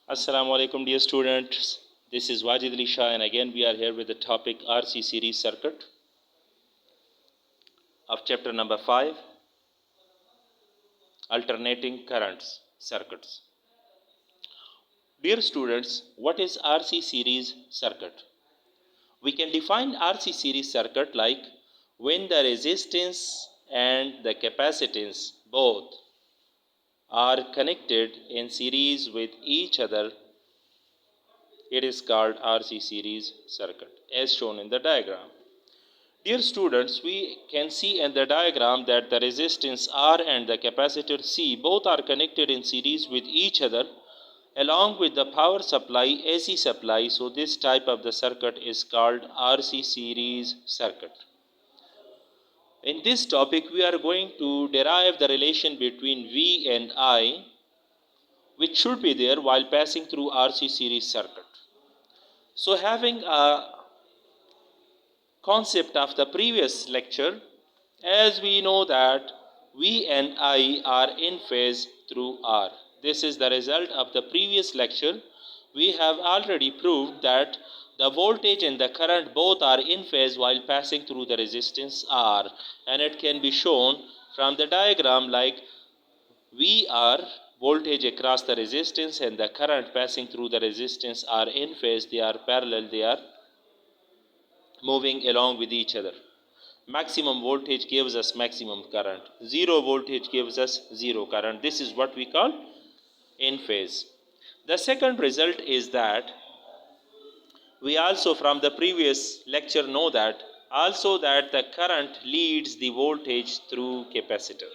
Assalamu alaikum dear students. This is Wajid Ali Shah and again we are here with the topic RC series circuit of chapter number 5, alternating currents circuits. Dear students, what is RC series circuit? We can define RC series circuit like when the resistance and the capacitance both are connected in series with each other. It is called RC series circuit as shown in the diagram. Dear students, we can see in the diagram that the resistance R and the capacitor C both are connected in series with each other along with the power supply AC supply. So this type of the circuit is called RC series circuit. In this topic we are going to derive the relation between V and I which should be there while passing through RC series circuit. So having a concept of the previous lecture, as we know that V and I are in phase through R. This is the result of the previous lecture. We have already proved that the voltage and the current both are in phase while passing through the resistance R, and it can be shown from the diagram like VR voltage across the resistance and the current passing through the resistance are in phase, they are parallel, they are moving along with each other. Maximum voltage gives us maximum current, zero voltage gives us zero current. This is what we call in phase. The second result is that we also from the previous lecture know that also that the current leads the voltage through capacitor.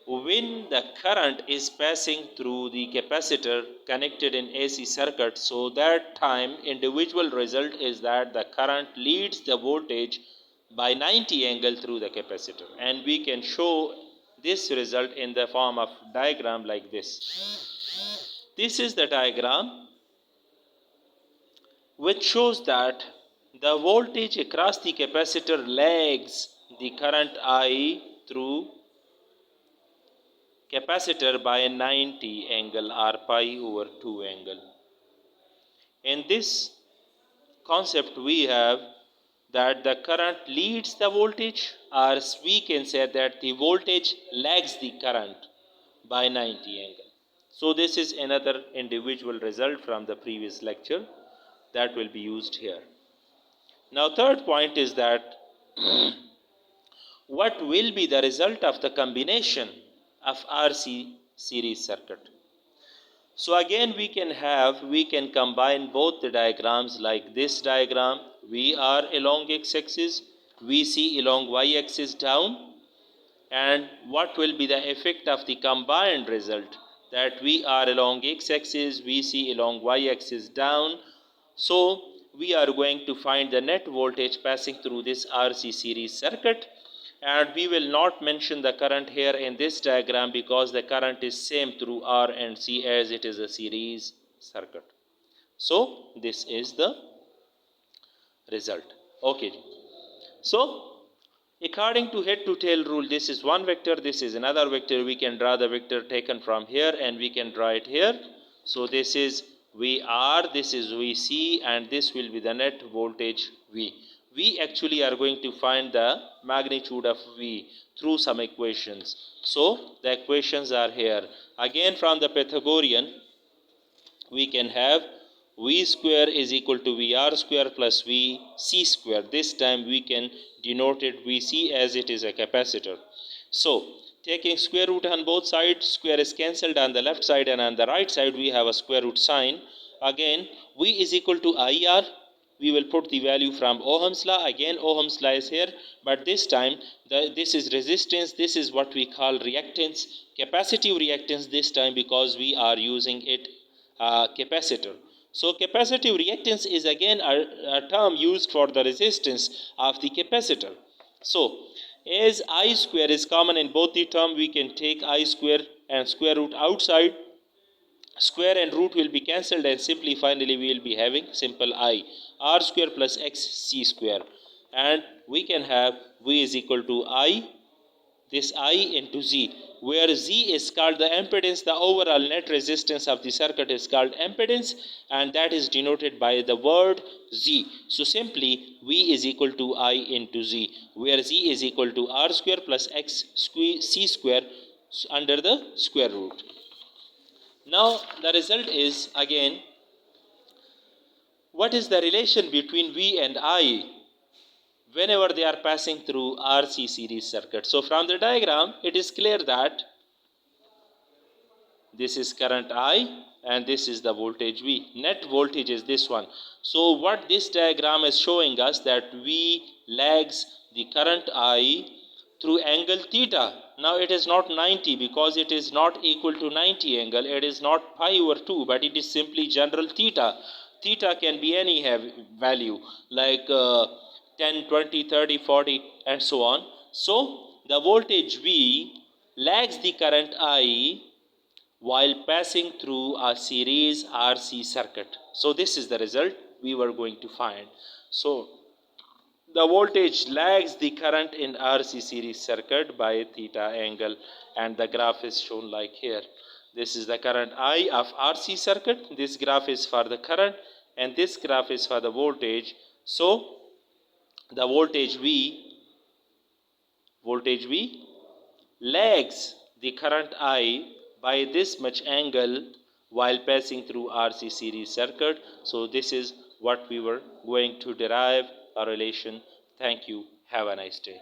When the current is passing through the capacitor connected in AC circuit, so that time individual result is that the current leads the voltage by 90 angle through the capacitor, and we can show this result in the form of diagram like this. This is the diagram which shows that the voltage across the capacitor lags the current I through capacitor by 90 angle or pi over 2 angle. In this concept we have that the current leads the voltage, or we can say that the voltage lags the current by 90 angle. So this is another individual result from the previous lecture that will be used here. Now third point is that what will be the result of the combination of RC series circuit. So again we can combine both the diagrams like this diagram, VR along x-axis, VC along y-axis down, and what will be the effect of the combined result, that VR along x-axis, VC along y-axis down. So we are going to find the net voltage passing through this RC series circuit, and we will not mention the current here in this diagram because the current is same through R and C as it is a series circuit. So this is the result. Okay, so according to head to tail rule, this is one vector, this is another vector. We can draw the vector taken from here and we can draw it here. So this is VR, this is VC, and this will be the net voltage V. We actually are going to find the magnitude of V through some equations. So the equations are here. Again from the Pythagorean, we can have V square is equal to VR square plus VC square. This time we can denote it VC as it is a capacitor. So taking square root on both sides, square is cancelled on the left side, and on the right side we have a square root sign. Again V is equal to IR. We will put the value from Ohm's law. Again Ohm's law is here, but this time this is resistance, this is what we call reactance, capacitive reactance this time because we are using it capacitor. So capacitive reactance is again a term used for the resistance of the capacitor. So as I square is common in both the term, we can take I square and square root outside. Square and root will be cancelled, and simply finally we will be having simple I, R square plus X C square, and we can have V is equal to I, this I into Z. where Z is called the impedance, the overall net resistance of the circuit is called impedance, and that is denoted by the word Z. So simply V is equal to I into Z, where Z is equal to R square plus X C square under the square root. Now the result is again, what is the relation between V and I whenever they are passing through RC series circuit? So from the diagram it is clear that this is current I and this is the voltage V. Net voltage is this one. So what this diagram is showing us, that V lags the current I through angle theta. Now it is not 90 because it is not equal to 90 angle. It is not pi over 2, but it is simply general theta. Theta can be any value like 10, 20, 30, 40 and so on. So the voltage V lags the current I while passing through a series RC circuit. So this is the result we were going to find. So the voltage lags the current in RC series circuit by theta angle, and the graph is shown like here. This is the current I of RC circuit. This graph is for the current and this graph is for the voltage. So the voltage V lags the current I by this much angle while passing through RC series circuit. So this is what we were going to derive a relation. Thank you. Have a nice day.